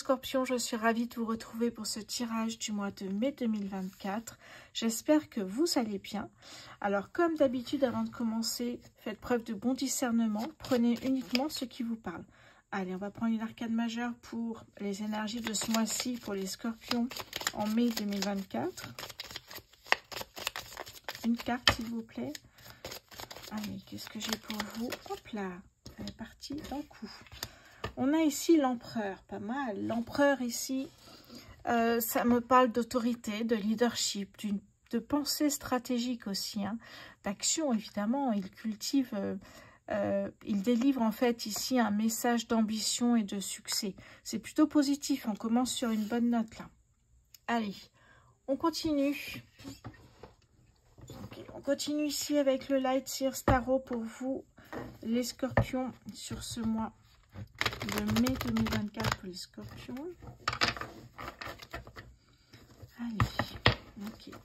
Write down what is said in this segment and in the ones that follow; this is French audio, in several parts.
scorpions, je suis ravie de vous retrouver pour ce tirage du mois de mai 2024. J'espère que vous allez bien. Alors, comme d'habitude, avant de commencer, faites preuve de bon discernement. Prenez uniquement ce qui vous parle. Allez, on va prendre une arcane majeure pour les énergies de ce mois-ci pour les scorpions en mai 2024. Une carte, s'il vous plaît. Allez, qu'est-ce que j'ai pour vous? Hop là, elle est partie d'un coup. On a ici l'empereur, pas mal. L'empereur ici, ça me parle d'autorité, de leadership, de pensée stratégique aussi, hein, d'action évidemment. Il cultive, il délivre en fait ici un message d'ambition et de succès. C'est plutôt positif, on commence sur une bonne note là. Allez, on continue. Okay, on continue ici avec le Light Seer Tarot pour vous, les scorpions, sur ce mois de mai 2024 pour les scorpions. Allez, ok.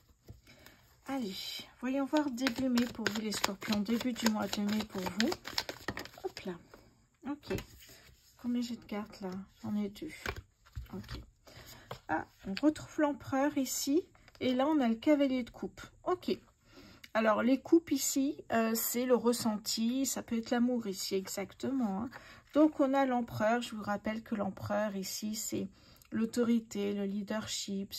Allez, voyons voir début mai pour vous les scorpions, début du mois de mai pour vous. Hop là, ok. Combien j'ai de cartes là? J'en ai deux. Ok. Ah, on retrouve l'empereur ici, et là on a le cavalier de coupe. Ok. Alors, les coupes ici, c'est le ressenti, ça peut être l'amour ici, exactement. Hein. Donc, on a l'empereur. Je vous rappelle que l'empereur ici, c'est l'autorité, le leadership,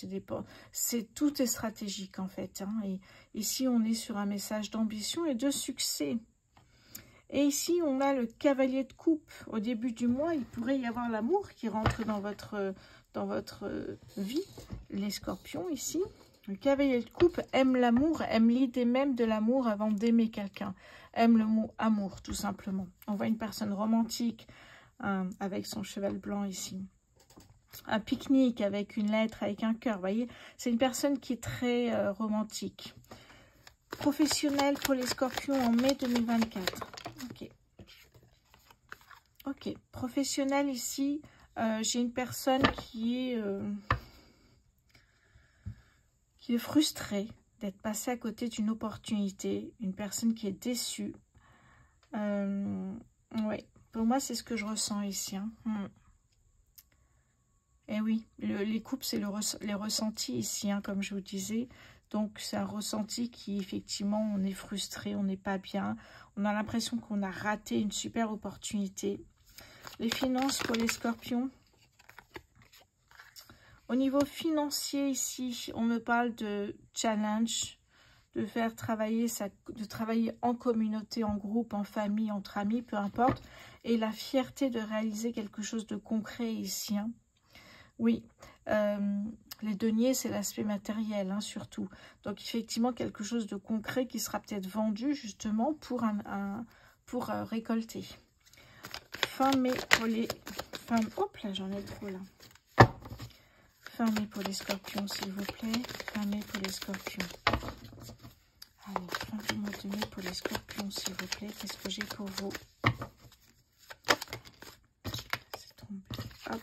tout est stratégique en fait. Hein. Et ici, on est sur un message d'ambition et de succès. Et ici, on a le cavalier de coupe. Au début du mois, il pourrait y avoir l'amour qui rentre dans votre vie, les scorpions ici. Le cavalier de coupe aime l'amour, aime l'idée même de l'amour avant d'aimer quelqu'un. Aime le mot amour, tout simplement. On voit une personne romantique avec son cheval blanc ici. Un pique-nique avec une lettre, avec un cœur. Vous voyez, c'est une personne qui est très romantique. Professionnel pour les scorpions en mai 2024. Ok. Ok. Professionnel ici, j'ai une personne qui est frustrée d'être passée à côté d'une opportunité, une personne qui est déçue. Ouais, pour moi, c'est ce que je ressens ici. Hein. Et oui, les coupes, c'est les ressentis ici, hein, comme je vous disais. Donc, c'est un ressenti qui, effectivement, on est frustré, on n'est pas bien. On a l'impression qu'on a raté une super opportunité. Les finances pour les scorpions. Au niveau financier, ici, on me parle de challenge, de faire travailler, de travailler en communauté, en groupe, en famille, entre amis, peu importe. Et la fierté de réaliser quelque chose de concret ici. Hein. Oui, les deniers, c'est l'aspect matériel, hein, surtout. Donc, effectivement, quelque chose de concret qui sera peut-être vendu, justement, pour récolter. Fin mai pour les... Hop là, j'en ai trop, là. Fin mai pour les scorpions, s'il vous plaît. Fin mai pour les scorpions. Allez, fin du mois de mai pour les scorpions, s'il vous plaît. Qu'est-ce que j'ai pour vous? C'est tombé. Hop.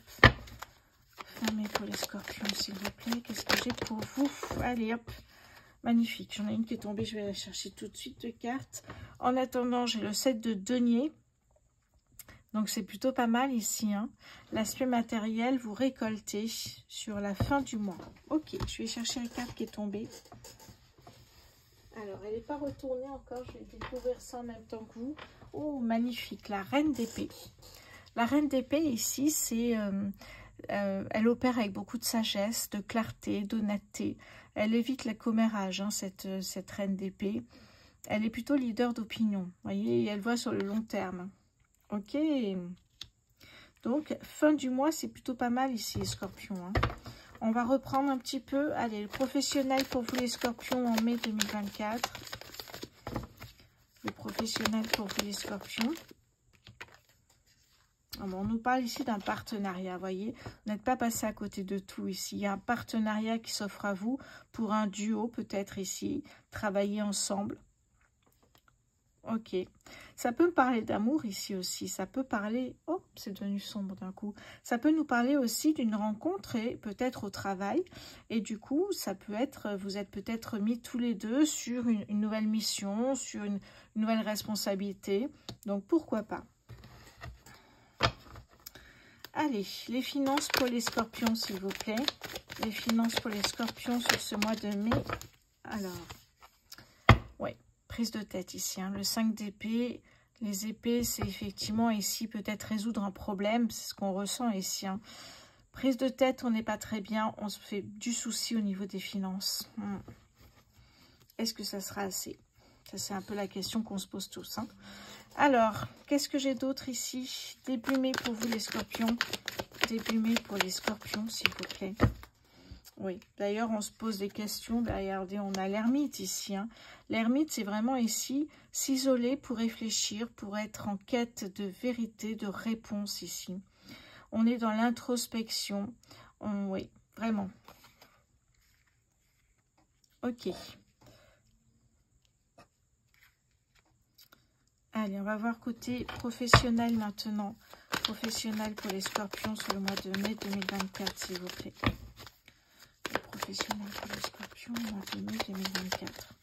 Fin mai pour les scorpions, s'il vous plaît. Qu'est-ce que j'ai pour vous? Allez, hop. Magnifique. J'en ai une qui est tombée. Je vais la chercher tout de suite de cartes. En attendant, j'ai le 7 de denier. Donc, c'est plutôt pas mal ici. Hein. L'aspect matériel, vous récoltez sur la fin du mois. Ok, je vais chercher la carte qui est tombée. Alors, elle n'est pas retournée encore. Je vais découvrir ça en même temps que vous. Oh, magnifique. La reine d'épée. La reine d'épée, ici, c'est... elle opère avec beaucoup de sagesse, de clarté, d'honnêteté. Elle évite le commérage, hein, cette reine d'épée. Elle est plutôt leader d'opinion. Vous voyez, elle voit sur le long terme. Ok, donc fin du mois, c'est plutôt pas mal ici, les scorpions. Hein. On va reprendre un petit peu. Allez, le professionnel pour vous, les scorpions, en mai 2024. Le professionnel pour vous, les scorpions. On nous parle ici d'un partenariat, vous voyez. Vous n'êtes pas passé à côté de tout ici. Il y a un partenariat qui s'offre à vous pour un duo, peut-être ici. Travailler ensemble. Ok, ça peut me parler d'amour ici aussi, ça peut parler, oh c'est devenu sombre d'un coup, ça peut nous parler aussi d'une rencontre et peut-être au travail, et du coup ça peut être, vous êtes peut-être mis tous les deux sur une nouvelle mission, sur une nouvelle responsabilité, donc pourquoi pas. Allez, les finances pour les scorpions, s'il vous plaît. Les finances pour les scorpions sur ce mois de mai. Alors, ouais, prise de tête ici. Hein. Le 5 d'épée. Les épées, c'est effectivement ici peut-être résoudre un problème. C'est ce qu'on ressent ici. Hein. Prise de tête, on n'est pas très bien. On se fait du souci au niveau des finances. Est-ce que ça sera assez? Ça, c'est un peu la question qu'on se pose tous. Hein. Alors, qu'est-ce que j'ai d'autre ici? Début mai pour vous les scorpions. Début mai pour les scorpions, s'il vous plaît. Oui, d'ailleurs, on se pose des questions. Regardez, on a l'ermite ici. Hein. L'ermite, c'est vraiment ici, s'isoler pour réfléchir, pour être en quête de vérité, de réponse ici. On est dans l'introspection. Oui, vraiment. Ok. Allez, on va voir côté professionnel maintenant. Professionnel pour les scorpions sur le mois de mai 2024, s'il vous plaît. Professionnel pour les scorpions, mois de mai 2024.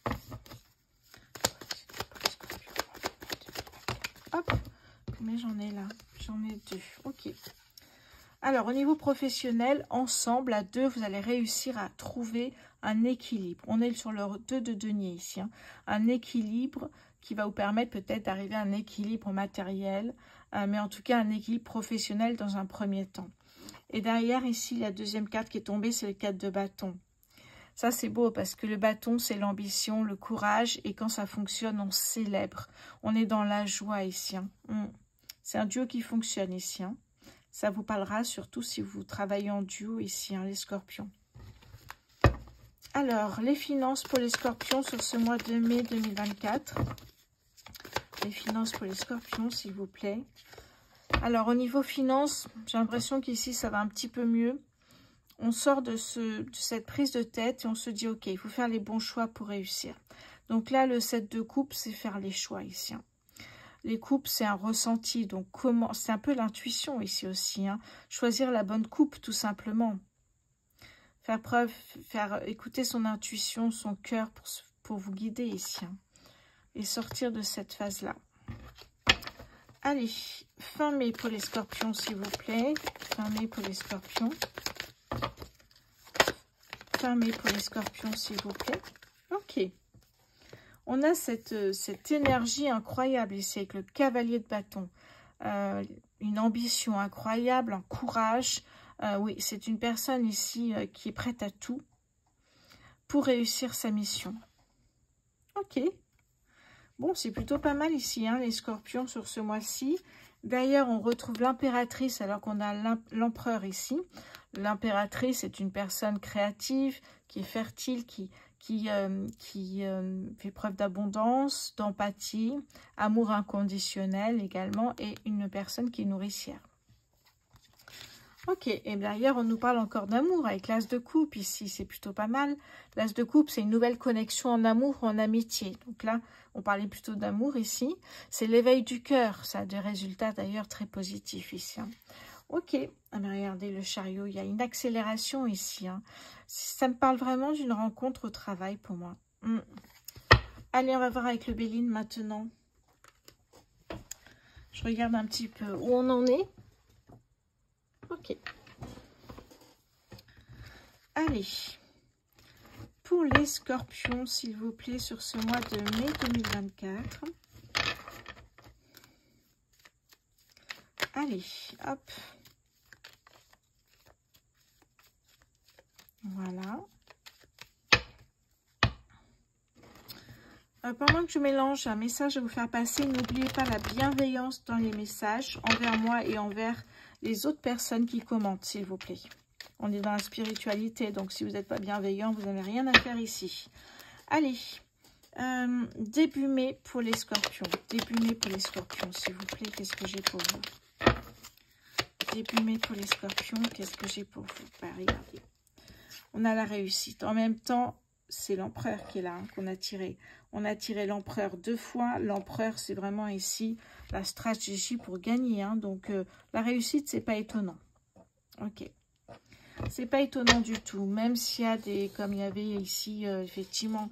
Hop, combien j'en ai là? J'en ai 2. Ok. Alors, au niveau professionnel, ensemble, à 2, vous allez réussir à trouver un équilibre. On est sur le 2 de denier ici. Hein. Un équilibre qui va vous permettre peut-être d'arriver à un équilibre matériel, mais en tout cas un équilibre professionnel dans un premier temps. Et derrière, ici, la deuxième carte qui est tombée, c'est le 4 de bâton. Ça, c'est beau parce que le bâton, c'est l'ambition, le courage. Et quand ça fonctionne, on célèbre. On est dans la joie ici. Hein. C'est un duo qui fonctionne ici. Hein. Ça vous parlera surtout si vous travaillez en duo ici, hein, les scorpions. Alors, les finances pour les scorpions sur ce mois de mai 2024. Les finances pour les scorpions, s'il vous plaît. Alors, au niveau finances, j'ai l'impression qu'ici, ça va un petit peu mieux. On sort de cette prise de tête et on se dit, ok, il faut faire les bons choix pour réussir. Donc là, le 7 de coupe, c'est faire les choix ici. Hein. Les coupes, c'est un ressenti. Donc, comment, c'est un peu l'intuition ici aussi. Hein. Choisir la bonne coupe, tout simplement. Faire écouter son intuition, son cœur pour vous guider ici. Hein. Et sortir de cette phase-là. Allez, fin mai pour les scorpions, s'il vous plaît. Fin mai pour les scorpions. Fin mai pour les scorpions, s'il vous plaît. Ok. On a cette énergie incroyable ici avec le cavalier de bâton. Une ambition incroyable, un courage. Oui, c'est une personne ici qui est prête à tout pour réussir sa mission. Ok. Bon, c'est plutôt pas mal ici, hein, les scorpions sur ce mois-ci. D'ailleurs, on retrouve l'impératrice alors qu'on a l'empereur ici. L'impératrice est une personne créative, qui est fertile, qui fait preuve d'abondance, d'empathie, amour inconditionnel également, et une personne qui est nourricière. Ok, et d'ailleurs, on nous parle encore d'amour avec l'as de coupe ici, c'est plutôt pas mal. L'as de coupe, c'est une nouvelle connexion en amour ou en amitié. Donc là, on parlait plutôt d'amour ici. C'est l'éveil du cœur, ça a des résultats d'ailleurs très positifs ici. Hein. Ok, ah ben regardez le chariot, il y a une accélération ici. Hein. Ça me parle vraiment d'une rencontre au travail pour moi. Allez, on va voir avec le Béline maintenant. Je regarde un petit peu où on en est. Ok. Allez. Pour les scorpions, s'il vous plaît, sur ce mois de mai 2024. Allez, hop. Voilà. Pendant que je mélange un message à vous faire passer, n'oubliez pas la bienveillance dans les messages envers moi et envers les autres personnes qui commentent, s'il vous plaît. On est dans la spiritualité, donc si vous n'êtes pas bienveillant, vous n'avez rien à faire ici. Allez, début mai pour les scorpions. Début mai pour les scorpions, s'il vous plaît, qu'est-ce que j'ai pour vous? Début mai pour les scorpions, qu'est-ce que j'ai pour vous? Bah, regardez. On a la réussite. En même temps, c'est l'empereur qui est là, hein, qu'on a tiré. On a tiré l'empereur 2 fois. L'empereur, c'est vraiment ici la stratégie pour gagner. Hein. Donc, la réussite, c'est pas étonnant. Ok. C'est pas étonnant du tout. Même s'il y a des... Comme il y avait ici, effectivement...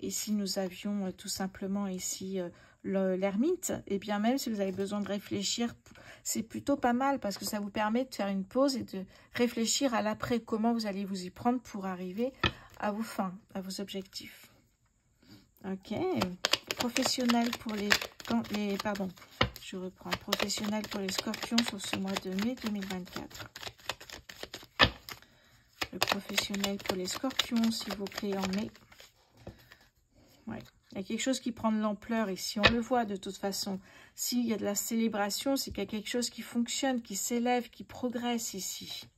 ici, nous avions tout simplement ici l'ermite, et bien même si vous avez besoin de réfléchir, c'est plutôt pas mal parce que ça vous permet de faire une pause et de réfléchir à l'après, comment vous allez vous y prendre pour arriver à vos fins, à vos objectifs. Ok, professionnel pour pardon, je reprends, professionnel pour les scorpions sur ce mois de mai 2024. Le professionnel pour les scorpions, s'il vous plaît, en mai. Ouais. Il y a quelque chose qui prend de l'ampleur ici, on le voit de toute façon. S'il y a de la célébration, c'est qu'il y a quelque chose qui fonctionne, qui s'élève, qui progresse ici.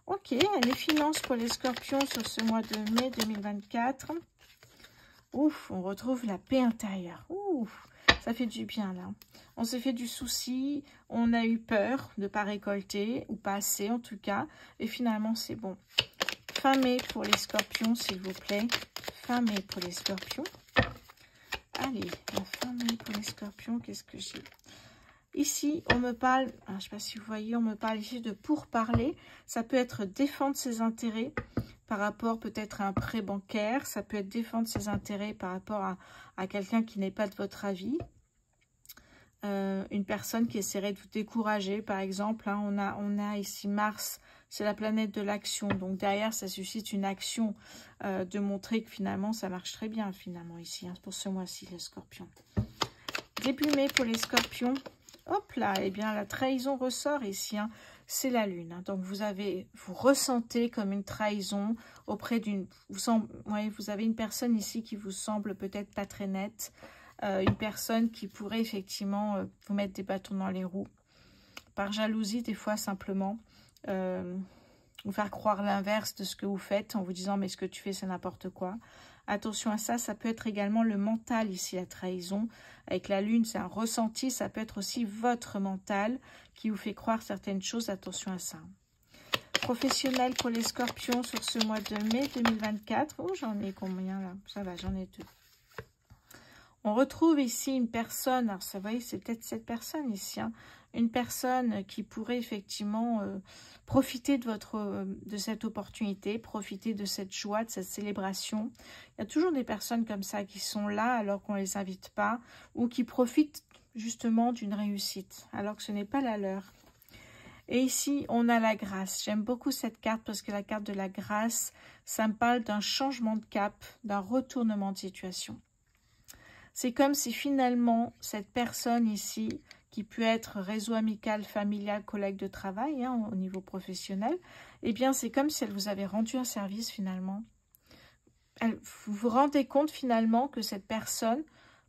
Ok, les finances pour les scorpions sur ce mois de mai 2024. Ouf, on retrouve la paix intérieure. Ouf, ça fait du bien là. On s'est fait du souci, on a eu peur de ne pas récolter, ou pas assez en tout cas. Et finalement, c'est bon. Fin mai pour les scorpions, s'il vous plaît. Fin mai pour les scorpions. Allez, la fin mai pour les scorpions, qu'est-ce que j'ai? Ici, on me parle, je ne sais pas si vous voyez, on me parle ici de pourparler. Ça peut être défendre ses intérêts par rapport peut-être à un prêt bancaire. Ça peut être défendre ses intérêts par rapport à quelqu'un qui n'est pas de votre avis. Une personne qui essaierait de vous décourager, par exemple. Hein, on a ici Mars, c'est la planète de l'action. Donc derrière, ça suscite une action de montrer que finalement, ça marche très bien finalement ici, hein, pour ce mois-ci, les scorpions. Début mai pour les scorpions. Hop là, eh bien la trahison ressort ici, hein, c'est la lune. Hein, donc vous ressentez comme une trahison auprès d'une... vous avez une personne ici qui vous semble peut-être pas très nette. Une personne qui pourrait effectivement vous mettre des bâtons dans les roues. Par jalousie, des fois, simplement. Vous faire croire l'inverse de ce que vous faites en vous disant « mais ce que tu fais, c'est n'importe quoi ». Attention à ça, ça peut être également le mental ici, la trahison. Avec la lune, c'est un ressenti, ça peut être aussi votre mental qui vous fait croire certaines choses, attention à ça. Professionnel pour les scorpions sur ce mois de mai 2024. Oh, j'en ai combien là? Ça va, j'en ai 2. On retrouve ici une personne, alors ça, vous voyez, c'est peut-être cette personne ici, hein, une personne qui pourrait effectivement profiter de cette opportunité, profiter de cette joie, de cette célébration. Il y a toujours des personnes comme ça qui sont là alors qu'on ne les invite pas ou qui profitent justement d'une réussite alors que ce n'est pas la leur. Et ici, on a la grâce. J'aime beaucoup cette carte parce que la carte de la grâce, ça me parle d'un changement de cap, d'un retournement de situation. C'est comme si finalement, cette personne ici, qui peut être réseau amical, familial, collègue de travail, hein, au niveau professionnel, eh bien, c'est comme si elle vous avait rendu un service finalement. Vous vous rendez compte finalement que cette personne,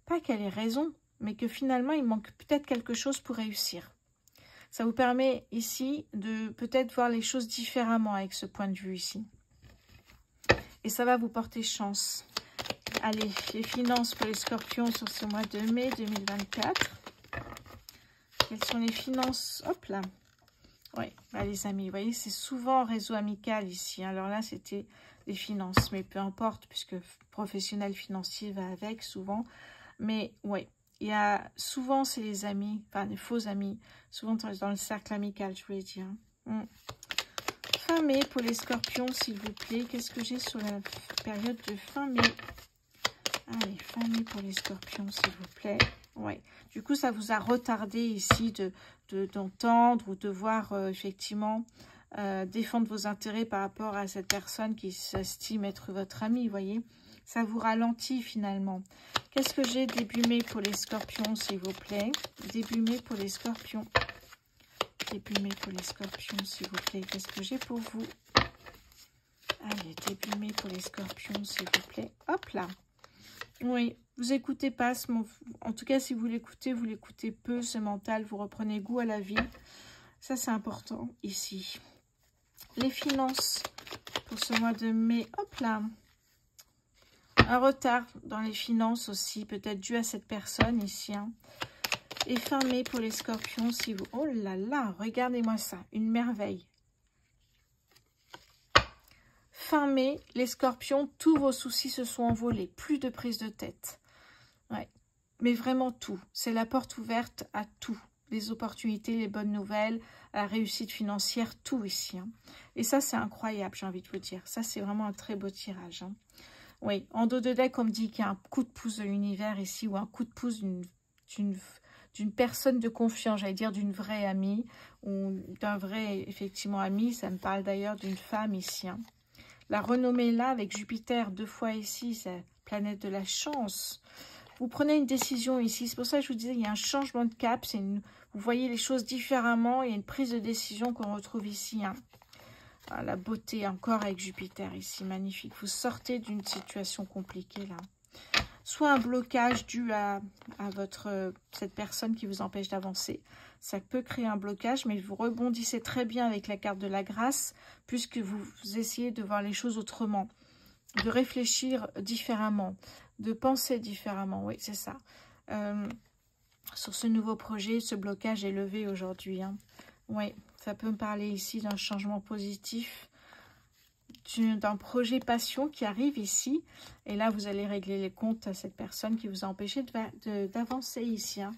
pas qu'elle ait raison, mais que finalement, il manque peut-être quelque chose pour réussir. Ça vous permet ici de peut-être voir les choses différemment avec ce point de vue ici. Et ça va vous porter chance. Allez, les finances pour les scorpions sur ce mois de mai 2024. Quelles sont les finances? Hop là. Oui, bah les amis, vous voyez, c'est souvent réseau amical ici. Alors là, c'était les finances, mais peu importe, puisque professionnel financier va avec souvent. Mais oui, il y a souvent, c'est les amis, enfin des faux amis, souvent dans le cercle amical, je voulais dire. Fin mai pour les scorpions, s'il vous plaît. Qu'est-ce que j'ai sur la période de fin mai? Allez, fin mai pour les scorpions, s'il vous plaît. Ouais. Du coup, ça vous a retardé ici d'entendre ou de voir effectivement défendre vos intérêts par rapport à cette personne qui s'estime être votre ami, vous voyez. Ça vous ralentit finalement. Qu'est-ce que j'ai début mai pour les scorpions, s'il vous plaît? Début mai pour les scorpions. Début mai pour les scorpions, s'il vous plaît. Qu'est-ce que j'ai pour vous? Allez, début mai pour les scorpions, s'il vous plaît. Hop là. Oui, vous écoutez pas, en tout cas si vous l'écoutez peu, ce mental, vous reprenez goût à la vie. Ça c'est important ici. Les finances pour ce mois de mai, hop là. Un retard dans les finances aussi, peut-être dû à cette personne ici. Hein. Et fin mai pour les scorpions, si vous... Oh là là, regardez-moi ça, une merveille. Fin mai, les scorpions, tous vos soucis se sont envolés. Plus de prise de tête. Ouais. Mais vraiment tout. C'est la porte ouverte à tout. Les opportunités, les bonnes nouvelles, la réussite financière, tout ici. Hein. Et ça, c'est incroyable, j'ai envie de vous dire. Ça, c'est vraiment un très beau tirage. Hein. Oui, en dos de deck, on me dit qu'il y a un coup de pouce de l'univers ici, ou un coup de pouce d'une d'une personne de confiance, j'allais dire d'une vraie amie, ou d'un vrai, effectivement, ami. Ça me parle d'ailleurs d'une femme ici. Hein. La renommée là, avec Jupiter, 2 fois ici, c'est la planète de la chance. Vous prenez une décision ici. C'est pour ça que je vous disais, il y a un changement de cap. Vous voyez les choses différemment. Il y a une prise de décision qu'on retrouve ici. Hein. Ah, la beauté encore avec Jupiter ici. Magnifique. Vous sortez d'une situation compliquée là. Soit un blocage dû à cette personne qui vous empêche d'avancer. Ça peut créer un blocage, mais vous rebondissez très bien avec la carte de la grâce, puisque vous essayez de voir les choses autrement, de réfléchir différemment, de penser différemment. Oui, c'est ça. Sur ce nouveau projet, ce blocage est levé aujourd'hui. Hein. Oui, ça peut me parler ici d'un changement positif, d'un projet passion qui arrive ici. Et là, vous allez régler les comptes à cette personne qui vous a empêché d'avancer ici. Hein.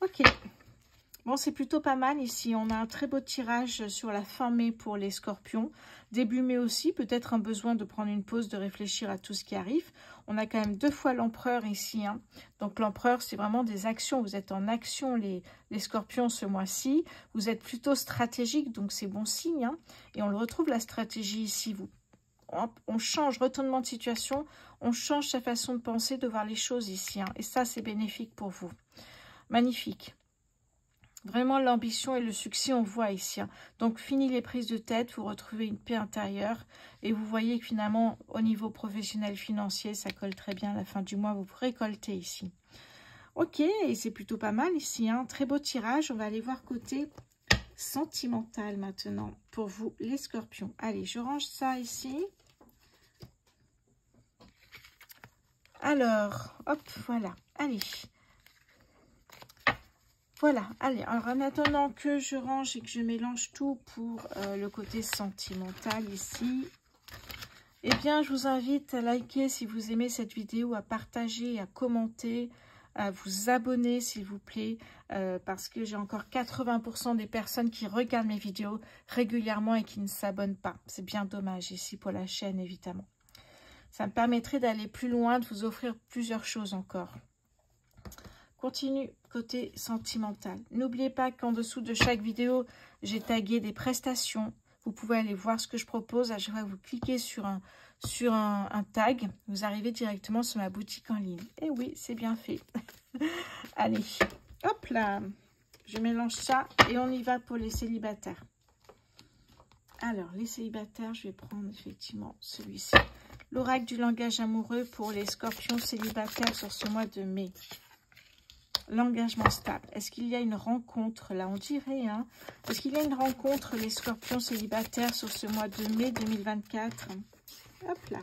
Ok. Bon, c'est plutôt pas mal ici. On a un très beau tirage sur la fin mai pour les scorpions. Début mai aussi, peut-être un besoin de prendre une pause, de réfléchir à tout ce qui arrive. On a quand même 2 fois l'empereur ici. Hein. Donc l'empereur, c'est vraiment des actions. Vous êtes en action, les scorpions, ce mois-ci. Vous êtes plutôt stratégique, donc c'est bon signe. Hein. Et on le retrouve, la stratégie ici. On change, retournement de situation. On change sa façon de penser, de voir les choses ici. Hein. Et ça, c'est bénéfique pour vous. Magnifique. Vraiment, l'ambition et le succès, on voit ici. Hein. Donc, fini les prises de tête, vous retrouvez une paix intérieure. Et vous voyez que finalement, au niveau professionnel, financier, ça colle très bien. À la fin du mois, vous récoltez ici. Ok, et c'est plutôt pas mal ici. Hein. Très beau tirage. On va aller voir côté sentimental maintenant pour vous, les scorpions. Allez, je range ça ici. Alors, hop, voilà. Allez. Voilà, allez, alors en attendant que je range et que je mélange tout pour le côté sentimental ici, eh bien, je vous invite à liker si vous aimez cette vidéo, à partager, à commenter, à vous abonner s'il vous plaît, parce que j'ai encore 80% des personnes qui regardent mes vidéos régulièrement et qui ne s'abonnent pas. C'est bien dommage ici pour la chaîne, évidemment. Ça me permettrait d'aller plus loin, de vous offrir plusieurs choses encore. Continue côté sentimental. N'oubliez pas qu'en dessous de chaque vidéo, j'ai tagué des prestations. Vous pouvez aller voir ce que je propose. À chaque fois que vous cliquez sur un tag, vous arrivez directement sur ma boutique en ligne. Et oui, c'est bien fait. Allez, hop là. Je mélange ça et on y va pour les célibataires. Alors, les célibataires, je vais prendre effectivement celui-ci. L'oracle du langage amoureux pour les scorpions célibataires sur ce mois de mai. L'engagement stable. Est-ce qu'il y a une rencontre, là on dirait, hein? Est-ce qu'il y a une rencontre, les scorpions célibataires, sur ce mois de mai 2024? Hop là.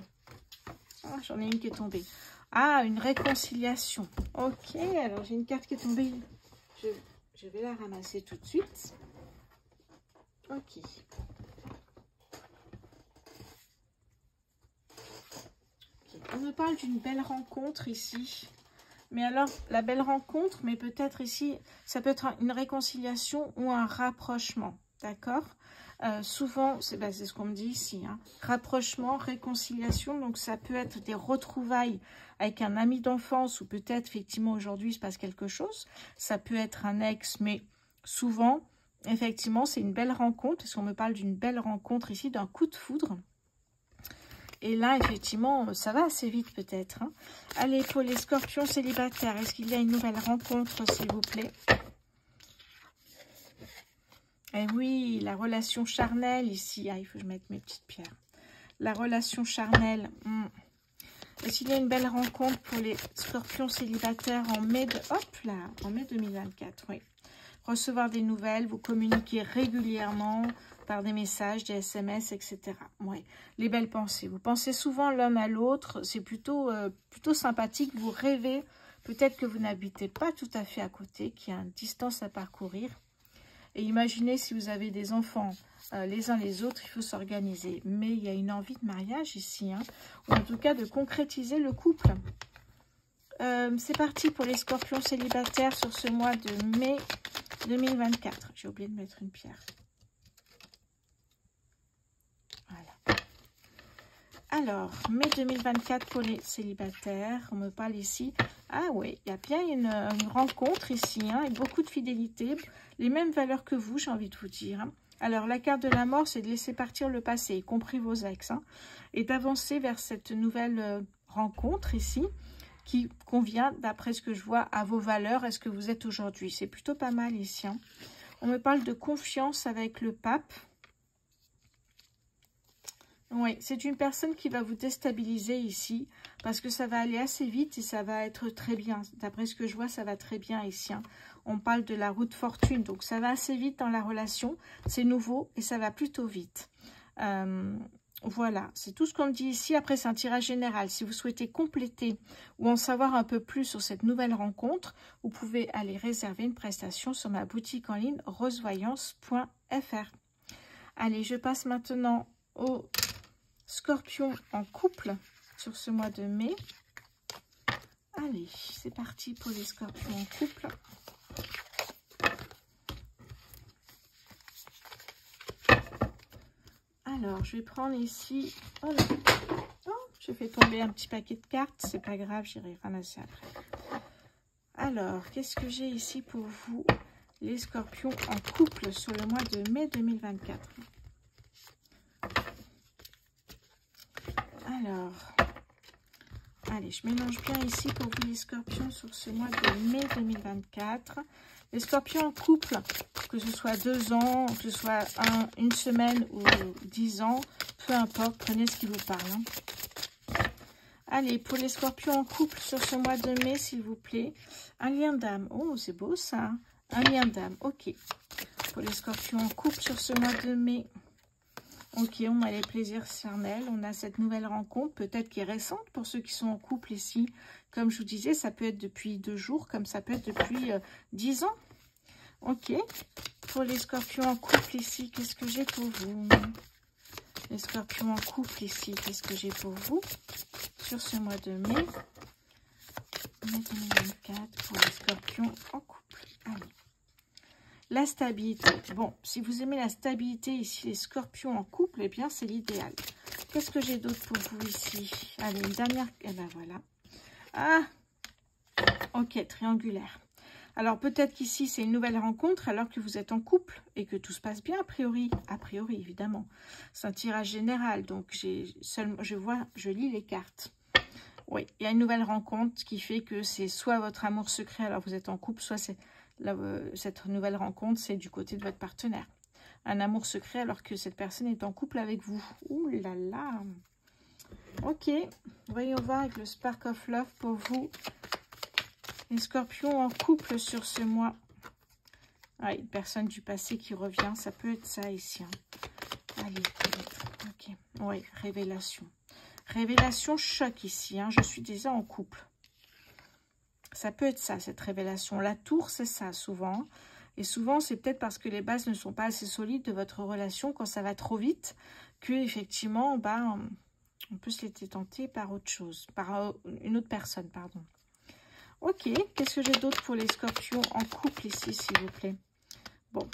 Oh, j'en ai une qui est tombée. Ah, une réconciliation. Ok, alors j'ai une carte qui est tombée. Je vais la ramasser tout de suite. Ok. On me parle d'une belle rencontre ici. Mais alors, la belle rencontre, mais peut-être ici, ça peut être une réconciliation ou un rapprochement, d'accord? Souvent, c'est ce qu'on me dit ici, hein. Rapprochement, réconciliation, donc ça peut être des retrouvailles avec un ami d'enfance ou peut-être, effectivement, aujourd'hui, il se passe quelque chose. Ça peut être un ex, mais souvent, effectivement, c'est une belle rencontre, parce qu'on me parle d'une belle rencontre ici, d'un coup de foudre. Et là, effectivement, ça va assez vite peut-être. Hein. Allez, pour les scorpions célibataires, est-ce qu'il y a une nouvelle rencontre, s'il vous plaît? Eh oui, la relation charnelle ici. Ah, il faut que je mette mes petites pierres. La relation charnelle. Est-ce qu'il y a une belle rencontre pour les scorpions célibataires en mai, en mai 2024? Oui. Recevoir des nouvelles, vous communiquer régulièrement par des messages, des SMS, etc. Ouais. Les belles pensées. Vous pensez souvent l'un à l'autre. C'est plutôt sympathique. Vous rêvez. Peut-être que vous n'habitez pas tout à fait à côté, qu'il y a une distance à parcourir. Et imaginez si vous avez des enfants les uns les autres, il faut s'organiser. Mais il y a une envie de mariage ici. Hein, ou en tout cas de concrétiser le couple. C'est parti pour les scorpions célibataires sur ce mois de mai 2024. J'ai oublié de mettre une pierre. Voilà. Alors, mai 2024 pour les célibataires. On me parle ici Ah oui, il y a bien une rencontre ici, hein, avec beaucoup de fidélité. Les mêmes valeurs que vous, j'ai envie de vous dire. Hein. Alors, la carte de la mort, c'est de laisser partir le passé, y compris vos ex. Hein, et d'avancer vers cette nouvelle rencontre ici, qui convient, d'après ce que je vois, à vos valeurs, à ce que vous êtes aujourd'hui. C'est plutôt pas mal ici. Hein. On me parle de confiance avec le pape. Oui, c'est une personne qui va vous déstabiliser ici, parce que ça va aller assez vite et ça va être très bien. D'après ce que je vois, ça va très bien ici. Hein. On parle de la route fortune, donc ça va assez vite dans la relation. C'est nouveau et ça va plutôt vite. Voilà, c'est tout ce qu'on me dit ici. Après, c'est un tirage général. Si vous souhaitez compléter ou en savoir un peu plus sur cette nouvelle rencontre, vous pouvez aller réserver une prestation sur ma boutique en ligne rosevoyance.fr. Allez, je passe maintenant au Scorpion en couple sur ce mois de mai. Allez, c'est parti pour les Scorpions en couple. Alors, je vais prendre ici... Oh là, oh, j'ai fait tomber un petit paquet de cartes. C'est pas grave, j'irai ramasser après. Alors, qu'est-ce que j'ai ici pour vous, les Scorpions en couple sur le mois de mai 2024? Alors, allez, je mélange bien ici pour vous les Scorpions sur ce mois de mai 2024. Les Scorpions en couple, que ce soit 2 ans, que ce soit une semaine ou 10 ans, peu importe, prenez ce qui vous parle. Hein. Allez, pour les Scorpions en couple sur ce mois de mai, s'il vous plaît, un lien d'âme. Oh, c'est beau ça. Hein. Un lien d'âme, ok. Pour les Scorpions en couple sur ce mois de mai. Ok, on a les plaisirs charnels, on a cette nouvelle rencontre, peut-être qui est récente pour ceux qui sont en couple ici. Comme je vous disais, ça peut être depuis 2 jours, comme ça peut être depuis 10 ans. Ok, pour les Scorpions en couple ici, qu'est-ce que j'ai pour vous? Les Scorpions en couple ici, qu'est-ce que j'ai pour vous? Sur ce mois de mai 2024, pour les Scorpions en couple. Allez. La stabilité. Bon, si vous aimez la stabilité ici, les Scorpions en couple, eh bien, c'est l'idéal. Qu'est-ce que j'ai d'autre pour vous ici? Allez, une dernière. Eh ben voilà. Ah, ok, triangulaire. Alors, peut-être qu'ici, c'est une nouvelle rencontre alors que vous êtes en couple et que tout se passe bien, a priori. A priori, évidemment. C'est un tirage général, donc je lis les cartes. Oui, il y a une nouvelle rencontre qui fait que c'est soit votre amour secret alors vous êtes en couple, soit c'est... cette nouvelle rencontre, c'est du côté de votre partenaire. Un amour secret alors que cette personne est en couple avec vous. Ouh là là. Ok, voyons voir avec le Spark of Love pour vous. Les Scorpions en couple sur ce mois. Ah, une personne du passé qui revient, ça peut être ça ici. Hein. Allez, ok. Oui, révélation. Révélation choc ici. Hein. Je suis déjà en couple. Ça peut être ça, cette révélation. La tour, c'est ça, souvent. Et souvent, c'est peut-être parce que les bases ne sont pas assez solides de votre relation quand ça va trop vite que, effectivement, bah, on peut se laisser tenter par autre chose, par une autre personne, pardon. Ok, qu'est-ce que j'ai d'autre pour les Scorpions en couple ici, s'il vous plaît? Bon,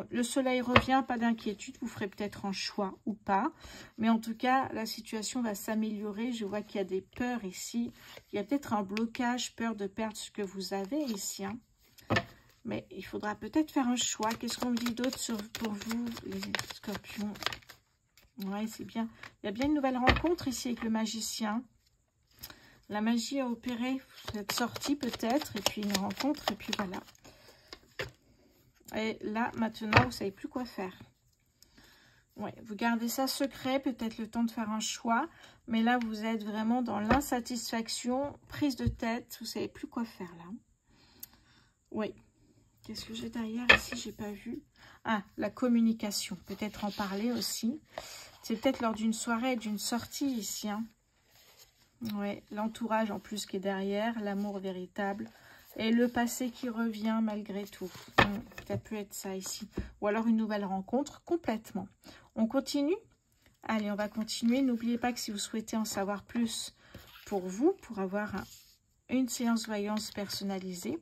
le soleil revient, pas d'inquiétude, vous ferez peut-être un choix ou pas. Mais en tout cas, la situation va s'améliorer. Je vois qu'il y a des peurs ici. Il y a peut-être un blocage, peur de perdre ce que vous avez ici. Hein. Mais il faudra peut-être faire un choix. Qu'est-ce qu'on me dit d'autre pour vous, les Scorpions? Oui, c'est bien. Il y a bien une nouvelle rencontre ici avec le magicien. La magie a opéré, vous êtes sorti peut-être, et puis une rencontre, et puis voilà. Et là, maintenant, vous ne savez plus quoi faire. Ouais, vous gardez ça secret, peut-être le temps de faire un choix. Mais là, vous êtes vraiment dans l'insatisfaction, prise de tête. Vous ne savez plus quoi faire là. Oui. Qu'est-ce que j'ai derrière ici? J'ai pas vu. Ah, la communication. Peut-être en parler aussi. C'est peut-être lors d'une soirée, d'une sortie ici. Hein. Oui, l'entourage en plus qui est derrière, l'amour véritable. Et le passé qui revient malgré tout. Ça peut être ça ici. Ou alors une nouvelle rencontre complètement. On continue? Allez, on va continuer. N'oubliez pas que si vous souhaitez en savoir plus pour vous, pour avoir une séance voyance personnalisée,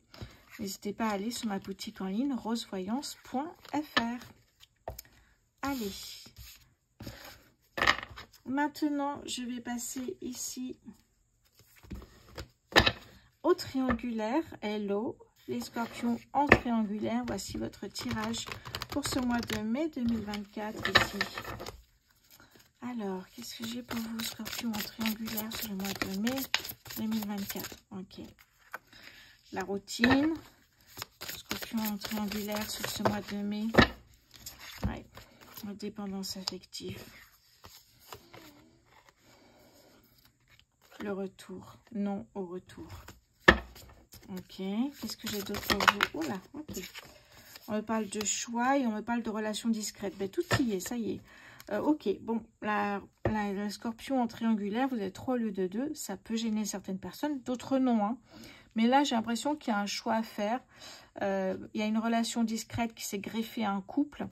n'hésitez pas à aller sur ma boutique en ligne rosevoyance.fr. Allez. Maintenant, je vais passer ici au triangulaire. Hello, les scorpions en triangulaire. Voici votre tirage pour ce mois de mai 2024 ici. Alors, qu'est-ce que j'ai pour vous, scorpions en triangulaire sur le mois de mai 2024? Ok. La routine. Scorpion en triangulaire sur ce mois de mai. Ouais. La dépendance affective. Le retour. Non au retour. Ok. Qu'est-ce que j'ai d'autre pour vous? Oh là, ok. On me parle de choix et on me parle de relations discrètes. Ben, tout y est, ça y est. Ok, bon, le scorpion en triangulaire, vous êtes 3 au lieu de 2. Ça peut gêner certaines personnes, d'autres non. Hein. Mais là, j'ai l'impression qu'il y a un choix à faire. Il y a une relation discrète qui s'est greffée à un couple.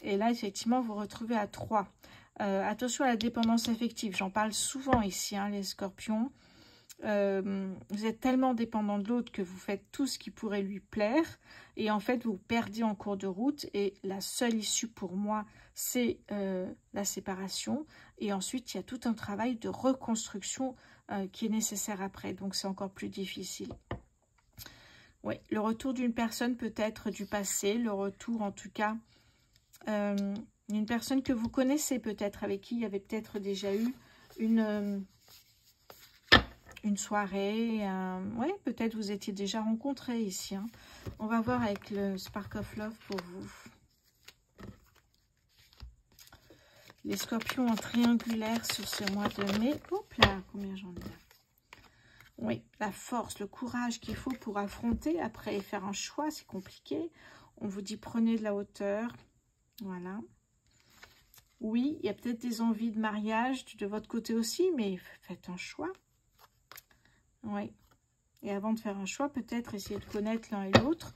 Et là, effectivement, vous vous retrouvez à 3. Attention à la dépendance affective. J'en parle souvent ici, hein, les scorpions. Vous êtes tellement dépendant de l'autre que vous faites tout ce qui pourrait lui plaire. Et en fait, vous perdez en cours de route. Et la seule issue pour moi, c'est la séparation. Et ensuite, il y a tout un travail de reconstruction qui est nécessaire après. Donc, c'est encore plus difficile. Oui, le retour d'une personne peut être du passé. Le retour, en tout cas, une personne que vous connaissez peut-être, avec qui il y avait peut-être déjà eu une soirée. Oui, peut-être vous étiez déjà rencontrés ici. Hein. On va voir avec le Spark of Love pour vous. Les scorpions en triangulaire sur ce mois de mai. Hop là, combien j'en ai là? Oui, la force, le courage qu'il faut pour affronter. Après, faire un choix, c'est compliqué. On vous dit prenez de la hauteur. Voilà. Oui, il y a peut-être des envies de mariage de votre côté aussi, mais faites un choix. Oui. Et avant de faire un choix, peut-être essayez de connaître l'un et l'autre.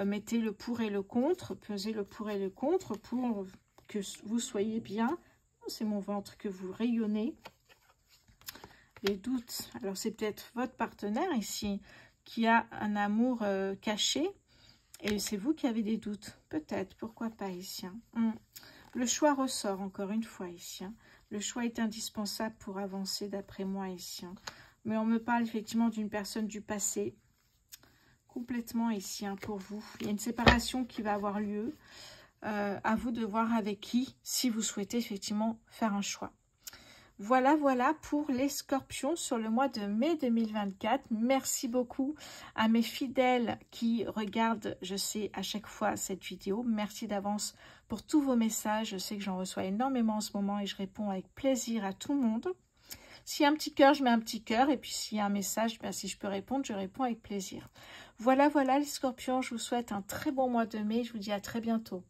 Mettez le pour et le contre. Pesez le pour et le contre pour que vous soyez bien. C'est mon ventre que vous rayonnez. Les doutes. Alors, c'est peut-être votre partenaire ici qui a un amour caché. Et c'est vous qui avez des doutes. Peut-être. Pourquoi pas ici. Hein. Le choix ressort encore une fois ici. Hein. Le choix est indispensable pour avancer d'après moi ici. Hein. Mais on me parle effectivement d'une personne du passé. Complètement ici hein, pour vous. Il y a une séparation qui va avoir lieu. À vous de voir avec qui, si vous souhaitez effectivement faire un choix. Voilà, voilà pour les scorpions sur le mois de mai 2024. Merci beaucoup à mes fidèles qui regardent, je sais, à chaque fois cette vidéo. Merci d'avance pour tous vos messages. Je sais que j'en reçois énormément en ce moment et je réponds avec plaisir à tout le monde. S'il y a un petit cœur, je mets un petit cœur. Et puis s'il y a un message, ben, si je peux répondre, je réponds avec plaisir. Voilà, voilà les scorpions. Je vous souhaite un très bon mois de mai. Je vous dis à très bientôt.